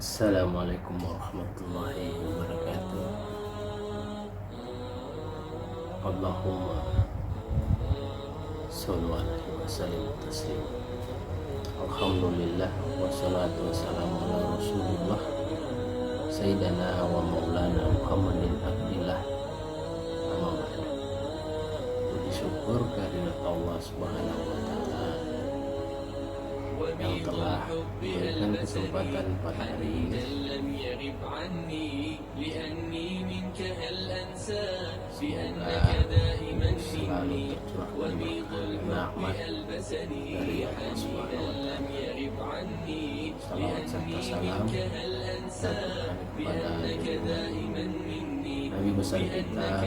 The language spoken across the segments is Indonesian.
Assalamualaikum warahmatullahi wabarakatuh. Allahumma sholli alaihi wa sallim taslim. Alhamdulillah wassalatu wassalamu ala rasulillah sayyidina wa maulana Muhammadin abdillah. Amma ba'du. Puji syukur kehadirat Allah Subhanahu wa taala yang telah memberikan kesempatan pada hari ini. Semoga selalu tercurahkan rahmat dari Allah Subhanahu wa taala. Salawat serta salam datang kepada Nabi besar kita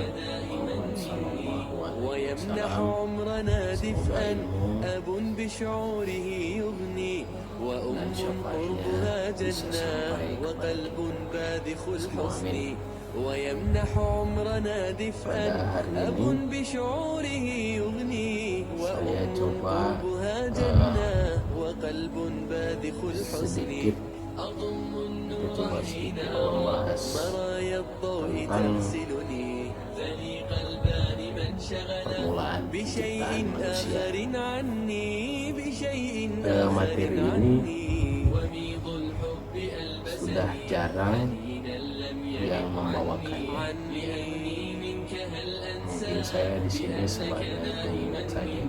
Muhammad sallallahu alaihi wasallam. Semoga ilmu dan syafaatnya bisa sampai kepada kita. ويمنح عمرنا دفئا أب بشعوره يغني وأم قلبها جنة وقلب باذخ الحزن أضم النور حين مرايا الضوء تغسلني ذلي قلبان من شغل بشيء آخر عني بشيء آخر عني وميض الحب ألبسني sudah jarang yang membawakannya. Mungkin saya di sini sebagai pengingat saja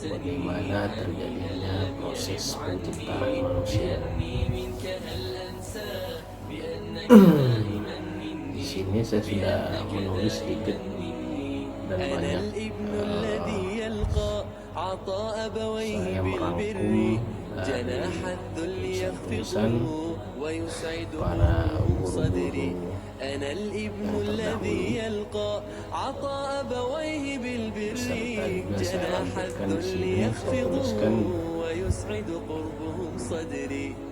bagaimana terjadinya proses penciptaan manusia. Di sini saya sudah menulis sedikit dan banyak saya merangkum dari tulisan para guru-guru yang terdahulu beserta juga saya lampirkan di sini, saya tuliskan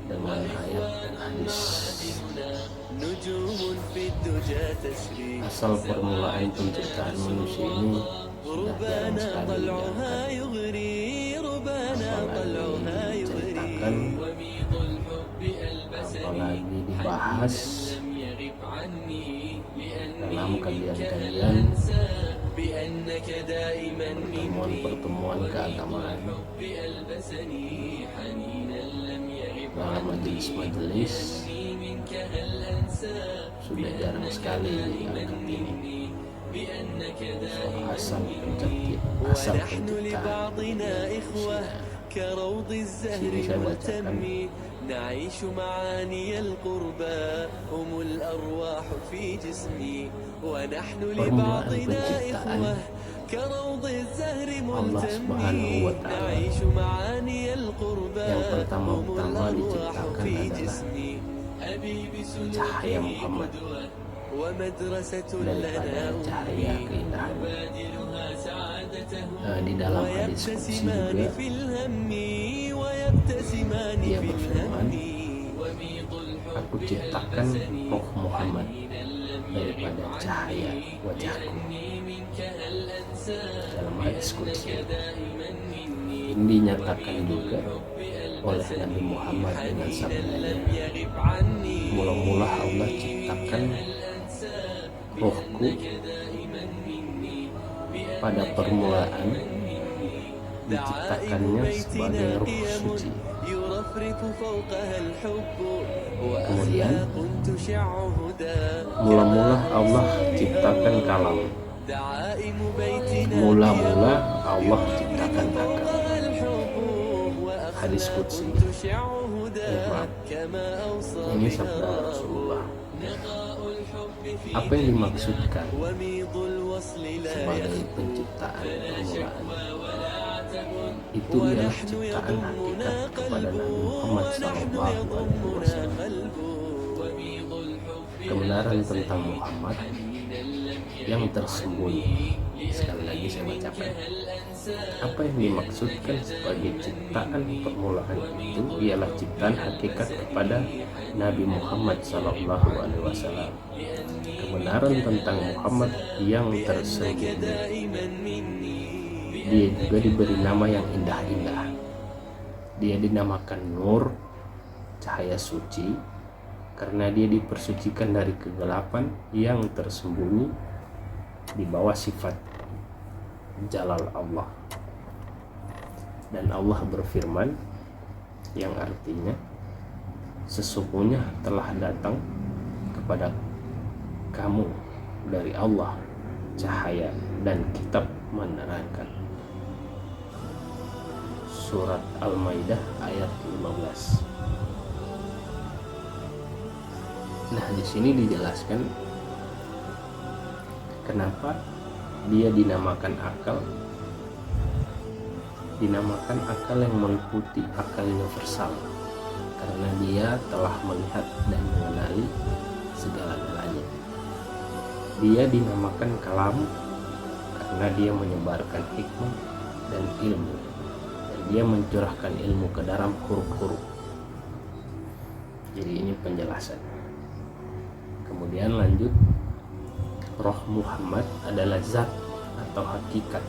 dengan ayat dan hadis. Asal permulaan penciptaan manusia ini sudah jarang sekali diceritakan, apalagi dibahas dalam kajian-kajian pertemuan-pertemuan keagamaan, dalam majelis-majelis sudah jarang sekali diangkat ini. Asal penciptaan manusia. Sini saya bacakan. نعيش معاني القربى هم الأرواح في جسمي ونحن لبعضنا إخوة كروض الزهر ملتمي نعيش معاني القربى هم الأرواح في جسمي أبي cahaya Muhammad daripada cahaya keindahan. Di dalam hadis qudsi juga dia berfirman, aku ciptakan roh Muhammad daripada cahaya wajahku. Dalam hadis qudsi ini dinyatakan juga oleh Nabi Muhammad dengan sabdanya, mula-mula Allah ciptakan rohku pada permulaan diciptakannya sebagai roh suci. Kemudian mula-mula Allah ciptakan kalam. Mula-mula Allah ciptakan akal. Hadis qudsi. Ini sabda Rasulullah. Apa yang dimaksudkan sebagai penciptaan permulaan? Itu ialah ciptaan hakikat kepada Nabi Muhammad SAW. Kebenaran tentang Muhammad yang tersembunyi. Sekali lagi saya bacakan. Apa yang dimaksudkan sebagai ciptaan permulaan itu ialah ciptaan hakikat kepada Nabi Muhammad SAW. Kebenaran tentang Muhammad yang tersembunyi. Dia juga diberi nama yang indah-indah. Dia dinamakan Nur cahaya suci, karena dia dipersucikan dari kegelapan yang tersembunyi di bawah sifat Jalal Allah. Dan Allah berfirman yang artinya, sesungguhnya telah datang kepada kamu dari Allah cahaya dan kitab menerangkan. Surat Al-Maidah ayat 15. Nah, di sini dijelaskan kenapa dia dinamakan akal. Dinamakan akal yang meliputi akal universal, karena dia telah melihat dan mengenali segala-galanya. Dia dinamakan kalam karena dia menyebarkan hikmah dan ilmu, dan dia mencurahkan ilmu ke dalam huruf-huruf. Jadi ini penjelasan. Kemudian lanjut, Roh Muhammad adalah zat atau hakikat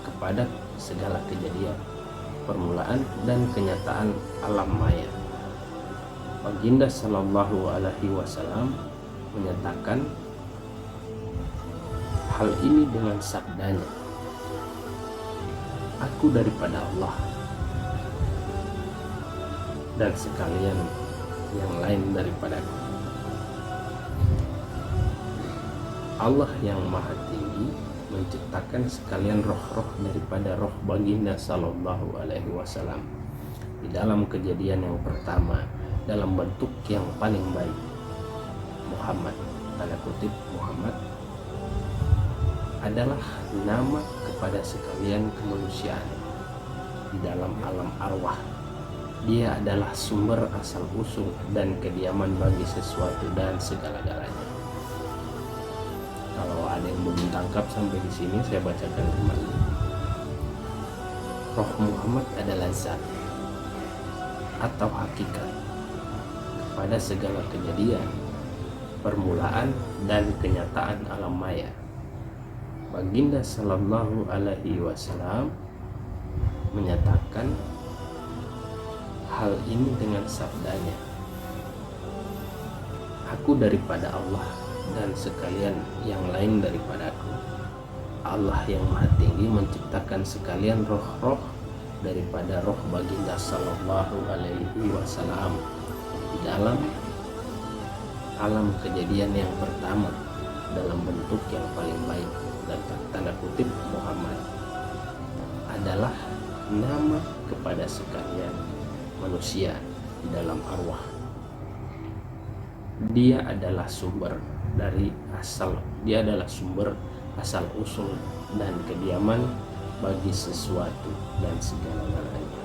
kepada segala kejadian, permulaan dan kenyataan alam maya. Baginda Sallallahu Alaihi Wasallam menyatakan hal ini dengan sabdanya, "Aku daripada Allah dan sekalian yang lain daripadaku." Allah yang Maha Tinggi menciptakan sekalian roh-roh daripada roh baginda Sallallahu Alaihi Wasallam di dalam kejadian yang pertama dalam bentuk yang paling baik. Muhammad, tanda kutip Muhammad, adalah nama kepada sekalian kemanusiaan di dalam alam arwah. Dia adalah sumber asal usul dan kediaman bagi sesuatu dan segala-galanya. Kalau ada yang belum tangkap sampai di sini, saya bacakan kembali. Roh Muhammad adalah zat atau hakikat kepada segala kejadian, permulaan dan kenyataan alam maya. Baginda Sallallahu Alaihi Wasallam menyatakan hal ini dengan sabdanya, "Aku daripada Allah dan sekalian yang lain daripadaku." Allah yang Maha Tinggi menciptakan sekalian roh-roh daripada roh baginda Sallallahu Alaihi Wasallam di dalam alam kejadian yang pertama dalam bentuk yang paling baik, dan tanda kutip Muhammad adalah nama kepada sekalian manusia di dalam arwah. Dia adalah sumber asal usul dan kediaman bagi sesuatu dan segala-galanya.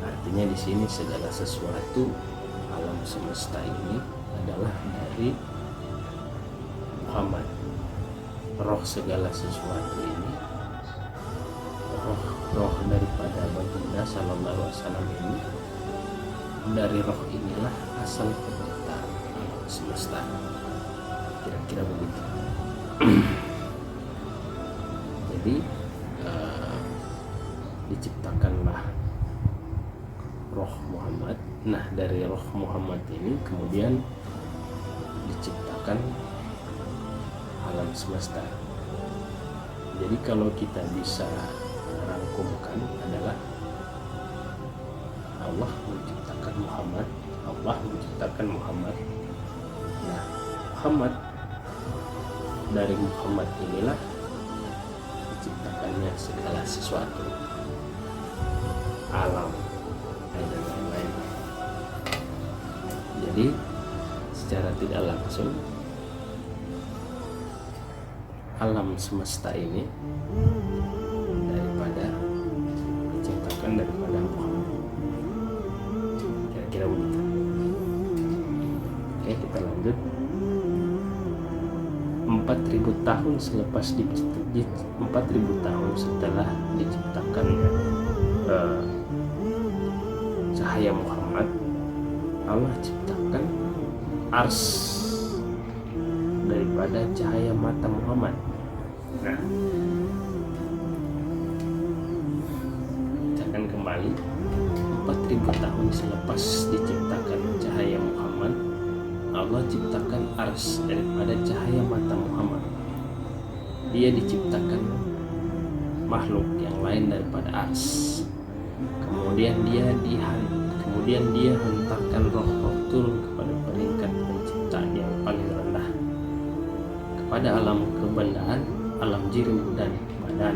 Artinya di sini segala sesuatu alam semesta ini adalah dari Muhammad. Roh segala sesuatu ini, roh daripada baginda Sallallahu Alaihi Wasallam ini, dari roh inilah asal penciptaan alam semesta. Kira-kira begitu. Jadi diciptakanlah roh Muhammad. Nah, dari roh Muhammad ini kemudian diciptakan alam semesta. Jadi kalau kita bisa rangkumkan adalah Allah menciptakan Muhammad, Allah menciptakan Muhammad. Nah, Muhammad, dari Muhammad inilah diciptakannya segala sesuatu, alam dan lain-lain. Jadi secara tidak langsung alam semesta ini diciptakan daripada Muhammad. Kira-kira begitu. Oke, kita lanjut. 4.000 tahun selepas 4.000 tahun setelah diciptakannya cahaya Muhammad, Allah ciptakan ars daripada cahaya mata Muhammad. Nah, bacakan kembali. 4.000 tahun selepas diciptakan cahaya Muhammad, Allah ciptakan ars daripada cahaya mata Muhammad. Dia diciptakan makhluk yang lain daripada ars. Kemudian dia hentarkan roh-roh turun kepada peringkat penciptaan yang paling rendah, kepada alam kebendaan, alam jirim dan badan.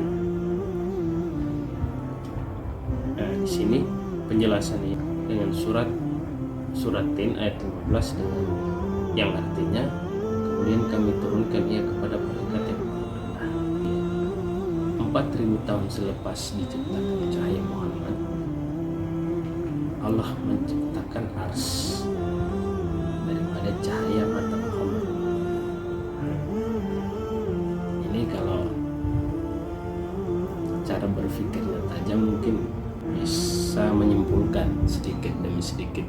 Nah, di sini penjelasannya dengan surat Tin ayat 15 dengan yang artinya kemudian kami turunkan ia kepada peringkat yang rendah. 4.000 tahun selepas diciptakan cahaya Muhammad, Allah menciptakan ars daripada cahaya mata Muhammad. Ini kalau cara berpikirnya tajam mungkin bisa menyimpulkan sedikit demi sedikit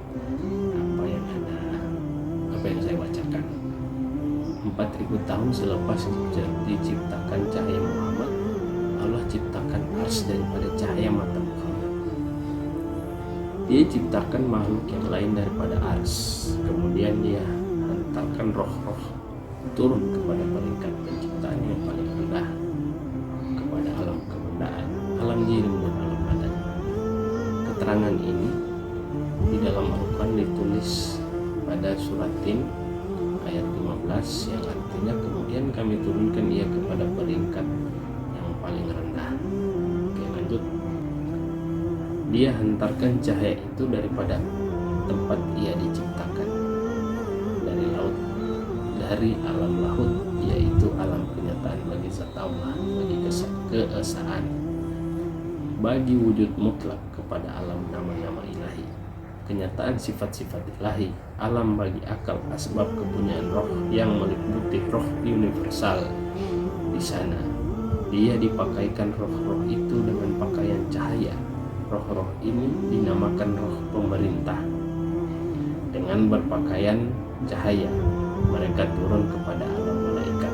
apa yang saya bacakan. 4.000 tahun selepas diciptakan cahaya Muhammad, Allah ciptakan ars daripada cahaya mata Muhammad. Dia ciptakan makhluk yang lain daripada ars. Kemudian dia hantarkan roh-roh turun kepada peringkat penciptaan yang paling rendah, kepada alam kebendaan, alam jirim dan alam badan. Keterangan ini di dalam Al-Quran ditulis pada surat Tin ayat 15 yang artinya kemudian kami turunkan ia kepada peringkat yang paling rendah. Oke, lanjut. Dia hantarkan cahaya itu daripada tempat ia diciptakan, dari laut, dari alam laut, yaitu alam kenyataan bagi zat Allah, bagi keesaan, bagi wujud mutlak kepada alam nama-nama ilahi, kenyataan sifat-sifat ilahi, alam bagi akal asbab kepunyaan roh yang meliputi roh universal. Di sana dia dipakaikan roh-roh itu dengan pakaian cahaya. Roh-roh ini dinamakan roh pemerintah. Dengan berpakaian cahaya, mereka turun kepada alam malaikat.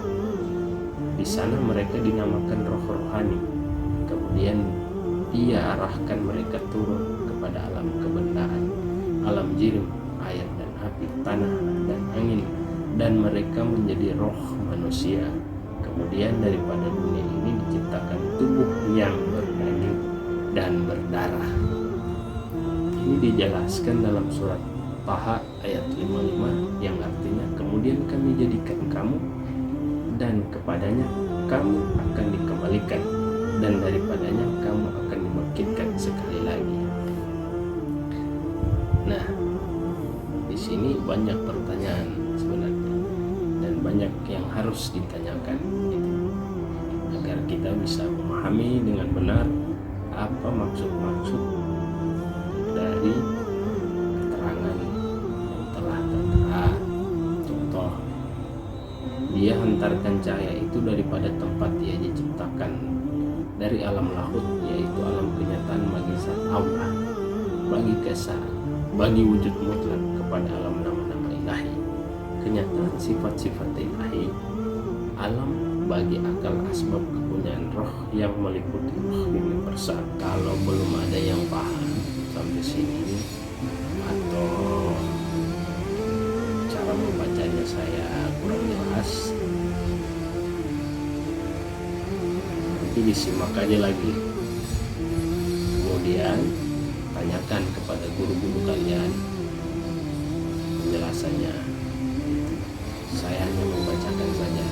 Di sana mereka dinamakan roh rohani. Kemudian Dia arahkan mereka turun kepada alam kebendaan, alam jirim, air dan api, tanah dan angin, dan mereka menjadi roh manusia. Kemudian daripada dunia ini diciptakan tubuh yang berdaging dan berdarah. Ini dijelaskan dalam surat Taha ayat 55 yang artinya kemudian kami jadikan kamu dan kepadanya kamu akan dikembalikan dan daripadanya kamu akan dibangkitkan sekali lagi. Nah, di sini banyak pertanyaan sebenarnya dan banyak yang harus ditanyakan agar kita bisa memahami dengan benar apa maksud-maksud dari keterangan yang telah tertera. Contoh, Dia hantarkan cahaya itu daripada tempat Dia diciptakan, dari alam lahut, yaitu alam kenyataan bagi zat Allah, bagi keesaan, bagi wujud mutlak kepada alam nama-nama ilahi, kenyataan sifat-sifat ilahi, alam bagi akal asbab kepunyaan roh yang meliputi roh universal. Kalau belum ada yang paham sampai sini atau cara membacanya saya kurang jelas, nanti disimak aja lagi, kemudian tanyakan kepada guru-guru kalian penjelasannya. Saya hanya membacakan saja.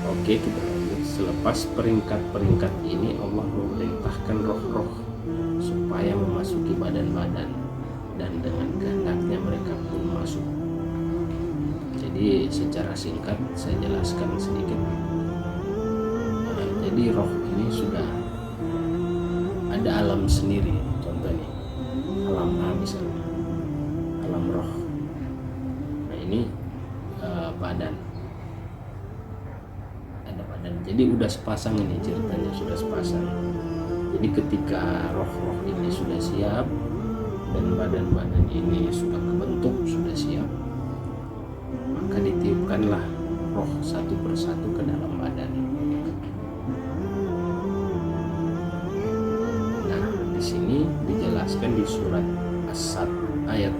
Oke, kita lanjut. Selepas peringkat-peringkat ini, Allah memerintahkan roh-roh supaya memasuki badan-badan, dan dengan kehendaknya mereka pun masuk. Jadi secara singkat saya jelaskan sedikit. Jadi roh ini sudah ada alam sendiri. Contohnya alam A misalnya, alam roh. Nah ini badan, ada badan. Jadi udah sepasang ini ceritanya, sudah sepasang. Jadi ketika roh-roh ini sudah siap dan badan-badan ini sudah kebentuk, sudah siap, maka ditiupkanlah roh satu persatu ke dalam badan. Di sini dijelaskan di surat As-Sad ayat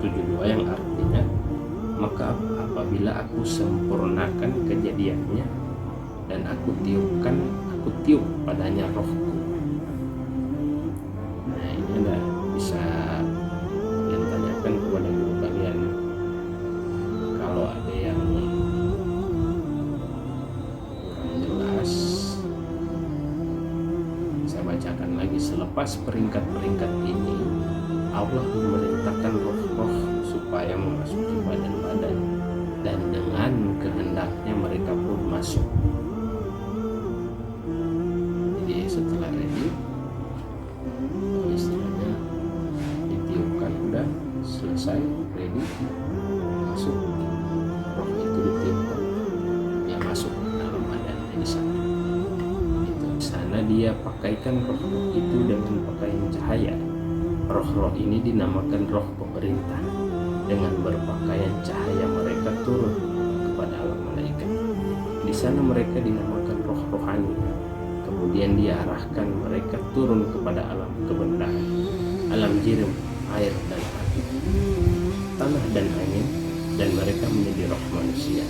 72 yang artinya, maka apabila aku sempurnakan kejadiannya dan aku tiup padanya rohku. Nah, ini adalah bisa kalian tanyakan kepada guru kalian kalau ada yang kurang jelas. Saya bacakan lagi. Selepas peringkat-peringkat ini, Allah memerintahkan roh-roh supaya memasuki badan-badan, dan dengan kehendaknya mereka pun masuk. Jadi setelah ready, istilahnya ditiupkan, udah selesai, ready, masuk. Roh itu ditiupkan, ya masuk dalam badan di sana. Itu di sana dia pakaikan roh itu dengan pakaian cahaya. Roh-roh ini dinamakan roh pemerintah. Dengan berpakaian cahaya mereka turun kepada alam malaikat. Di sana mereka dinamakan roh rohani. Kemudian diarahkan mereka turun kepada alam kebendaan, alam jirim, air dan api, tanah dan angin, dan mereka menjadi roh manusia.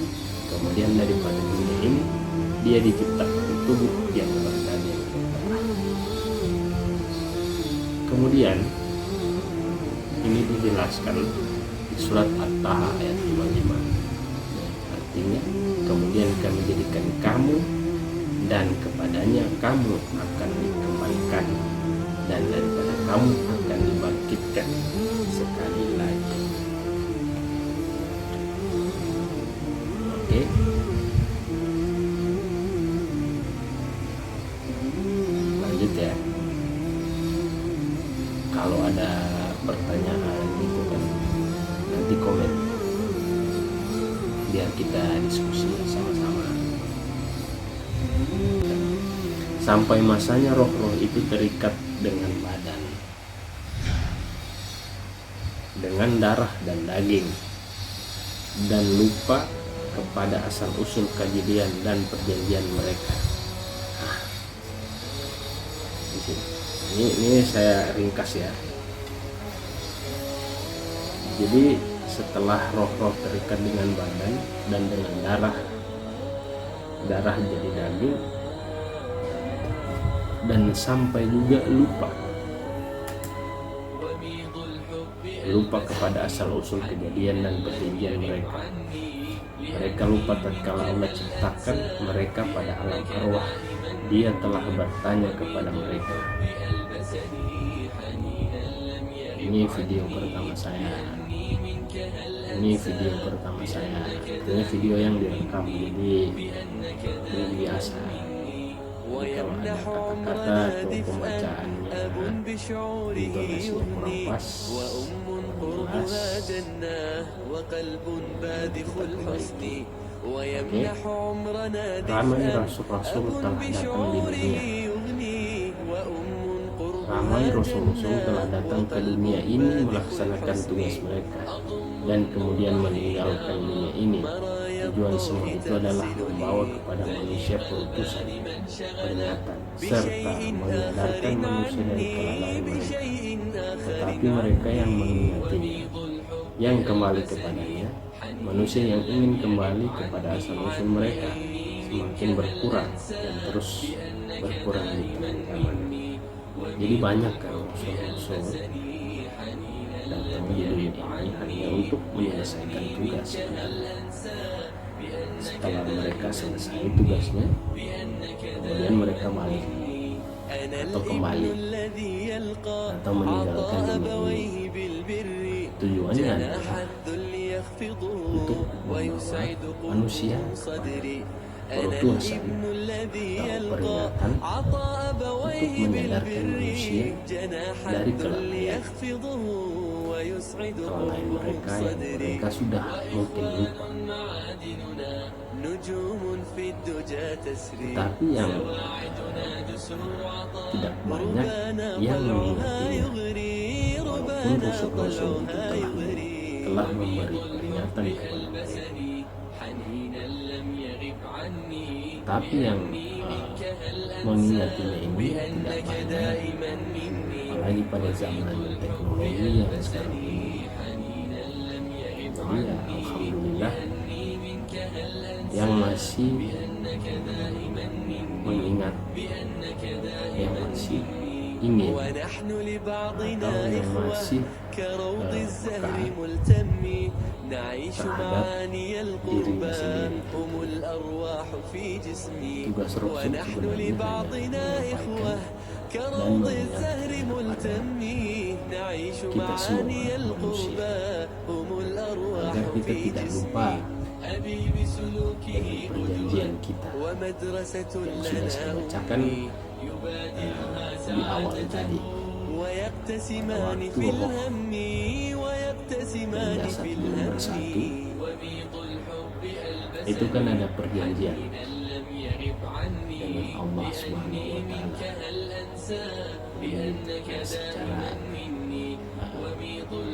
Kemudian daripada dunia ini dia diciptakan tubuh yang berdaya. Kemudian ini dijelaskan di surat At-Taha ayat 55. Artinya, kemudian kami jadikan kamu dan kepadanya kamu akan dikembalikan, dan daripada kamu akan dibangkitkan sekali lagi. Oke. Lanjut ya. Kalau ada pertanyaan gitu kan, nanti komen biar kita diskusi sama-sama. Sampai masanya roh-roh itu terikat dengan badan, dengan darah dan daging, dan lupa kepada asal usul kejadian dan perjanjian mereka. Nah, di sini. Ini saya ringkas ya. Jadi setelah roh-roh terikat dengan badan dan dengan darah jadi daging, dan sampai juga lupa kepada asal usul kejadian dan perjanjian mereka. Mereka lupa tatkala Allah ciptakan mereka pada alam arwah. Dia telah bertanya kepada mereka. Ini video pertama saya. Ini video yang direkam, jadi biasa. Kalau ada kata-kata atau pembacaannya intonasinya kurang pas, ramai rasul-rasul telah datang di dunia. Ramai rasul-rasul telah datang ke dunia ini melaksanakan tugas mereka dan kemudian meninggalkan dunia ini. Tujuan semua itu adalah membawa kepada manusia perutusan, peringatan, serta menyadarkan manusia dari kelalaian mereka. Tetapi mereka yang mengingatinya, yang kembali kepadanya, manusia yang ingin kembali kepada asal-usul mereka, semakin berkurang dan terus berkurang di tengah zaman. Jadi banyak kan rasul-rasul datang di dunia ini hanya untuk menyelesaikan tugas. Setelah mereka selesai tugasnya, kemudian mereka balik atau kembali atau meninggalkan dunia ini. Tujuannya adalah untuk membawa manusia perutusan atau peringatan untuk menyadarkan manusia dari kelalaian mereka yang mereka sudah mungkin lupa. Tetapi yang tidak banyak yang mengingatinya, walaupun rasul-rasul itu telah memberi peringatan kepada mereka. Tapi yang mengingatinya ini tidak banyak. apalagi pada zaman teknologi yang sekarang ini. Jadi ya alhamdulillah yang masih mengingat, yang masih ingin, atau yang masih peka terhadap dirinya sendiri. Tugas Rasul sebenarnya hanya menyampaikan dan mengingatkan kepada kita semua manusia agar kita tidak lupa dengan perjanjian kita yang sudah saya bacakan di awal tadi. Waktu roh dan jasad belum bersatu, itu kan ada perjanjian dengan Allah Subhanahu wa Ta'ala. Secara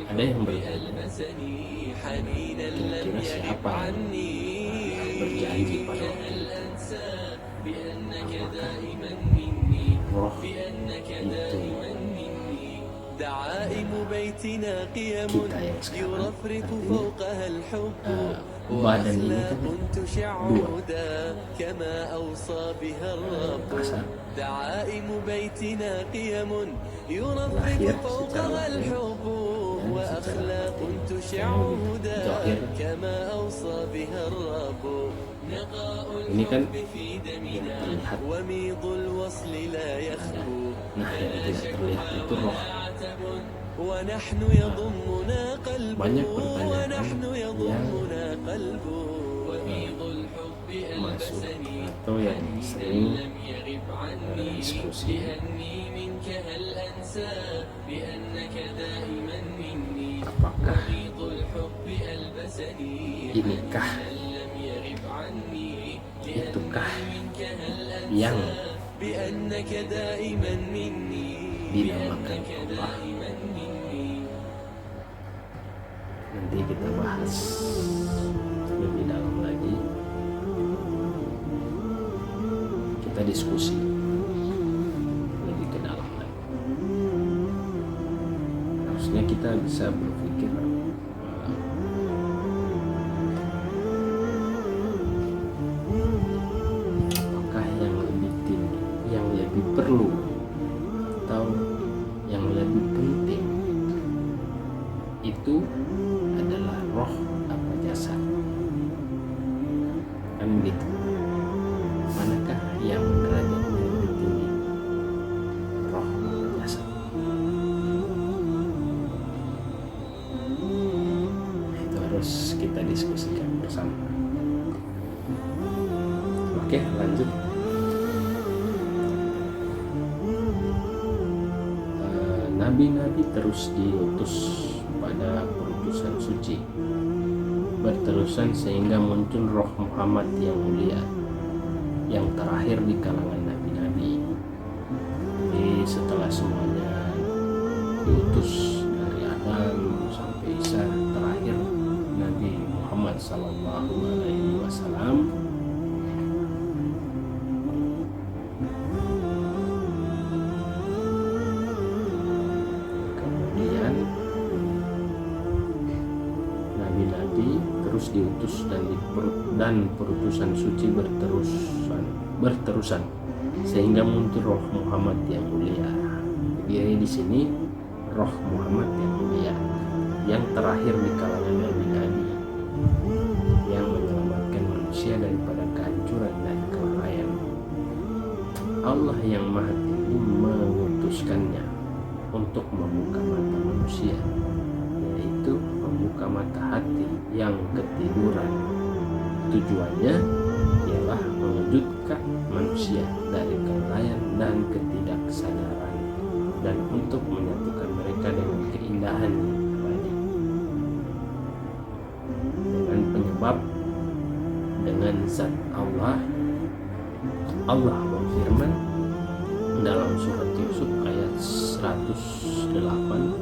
ada yang bertanya, kira-kira siapa yang berjanji pada waktu itu? Apakah roh itu kita yang sekarang? Artinya badan ini kan dua, kasar, lahir secara lahir dan secara batin. Ini kan yang terlihat, nah yang tidak terlihat itu roh. Banyak pertanyaan yang masuk atau yang sering diskusi, apakah inikah, itukah yang dinamakan Allah? Nanti kita bahas lebih dalam lagi, kita diskusi lebih ke dalam lagi. Harusnya kita bisa berpikir apakah yang lebih tinggi, yang lebih perlu, atau yang lebih penting itu adalah roh apa jasad, kan gitu. Manakah yang derajatnya lebih tinggi, roh apa jasad? Itu harus kita diskusikan bersama. Oke, lanjut. Nabi-nabi terus diutus pada perutusan suci berterusan sehingga muncul roh Muhammad yang mulia, yang terakhir di kalangan nabi-nabi. Jadi setelah semuanya diutus dari Adam sampai Isa, terakhir Nabi Muhammad Sallallahu Alaihi Wasallam. Terus diutus dan perutusan suci berterusan sehingga muncul roh Muhammad yang mulia. Jadi di sini roh Muhammad yang mulia, yang terakhir di kalangan nabi-nabi, yang menyelamatkan manusia daripada kehancuran dan kelalaian. Allah yang Maha Tinggi mengutuskannya untuk membuka mata manusia, yaitu membuka mata hati yang ketiduran. Tujuannya ialah mengejutkan manusia dari kelalaian dan ketidaksadaran, dan untuk menyatukan mereka dengan keindahan abadi. Dengan penyebab, dengan zat Allah berfirman dalam surat Yusuf ayat 108,